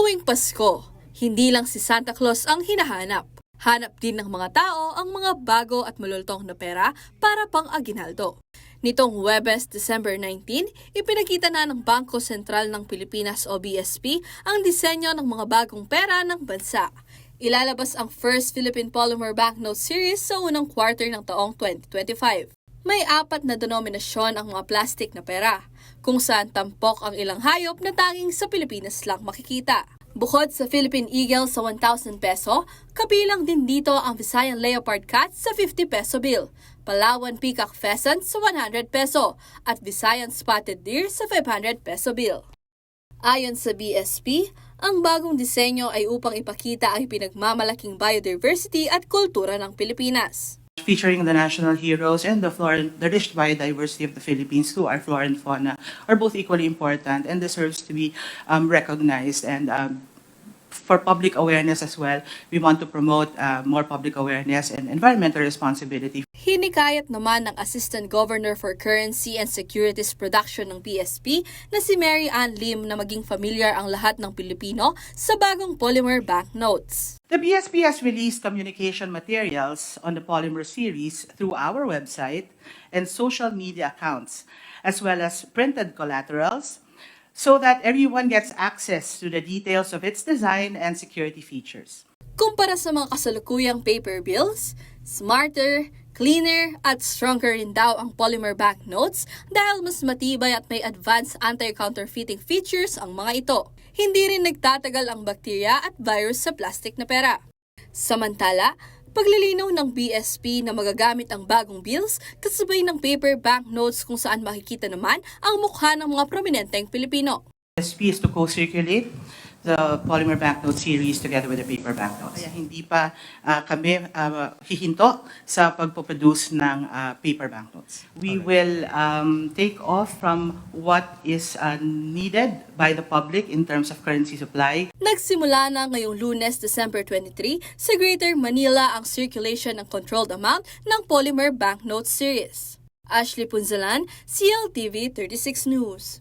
Tuwing Pasko, hindi lang si Santa Claus ang hinahanap. Hanap din ng mga tao ang mga bago at malultong na pera para pang-aginaldo. Nitong Huwebes, December 19, ipinakita na ng Bangko Sentral ng Pilipinas o BSP ang disenyo ng mga bagong pera ng bansa. Ilalabas ang first Philippine Polymer Banknote Series sa unang quarter ng taong 2025. May 4 na denominasyon ang mga plastic na pera, kung saan tampok ang ilang hayop na tanging sa Pilipinas lang makikita. Bukod sa Philippine Eagle sa 1,000 peso, kabilang din dito ang Visayan Leopard Cat sa 50 peso bill, Palawan Peacock Pheasant sa 100 peso, at Visayan Spotted Deer sa 500 peso bill. Ayon sa BSP, ang bagong disenyo ay upang ipakita ang pinagmamalaking biodiversity at kultura ng Pilipinas. Featuring the national heroes and the rich biodiversity of the Philippines, too, our flora and fauna are both equally important and deserves to be recognized. And for public awareness as well, we want to promote more public awareness and environmental responsibility. Hinikayat naman ng Assistant Governor for Currency and Securities Production ng BSP na si Mary Ann Lim na maging familiar ang lahat ng Pilipino sa bagong polymer banknotes. The BSP has released communication materials on the polymer series through our website and social media accounts, as well as printed collaterals, so that everyone gets access to the details of its design and security features. Kumpara sa mga kasalukuyang paper bills, smarter, cleaner at stronger rin daw ang polymer banknotes dahil mas matibay at may advanced anti-counterfeiting features ang mga ito. Hindi rin nagtatagal ang bakterya at virus sa plastic na pera. Samantala, paglilinaw ng BSP na magagamit ang bagong bills kasabay ng paper banknotes kung saan makikita naman ang mukha ng mga prominenteng Pilipino. BSP is to co-circulate the polymer banknote series together with the paper banknotes. Kaya hindi pa kami hihinto sa pagpoproduce ng paper banknotes. We will take off from what is needed by the public in terms of currency supply. Nagsimula na ngayong Lunes, December 23, sa Greater Manila ang circulation ng controlled amount ng polymer banknote series. Ashley Punzalan, CLTV 36 News.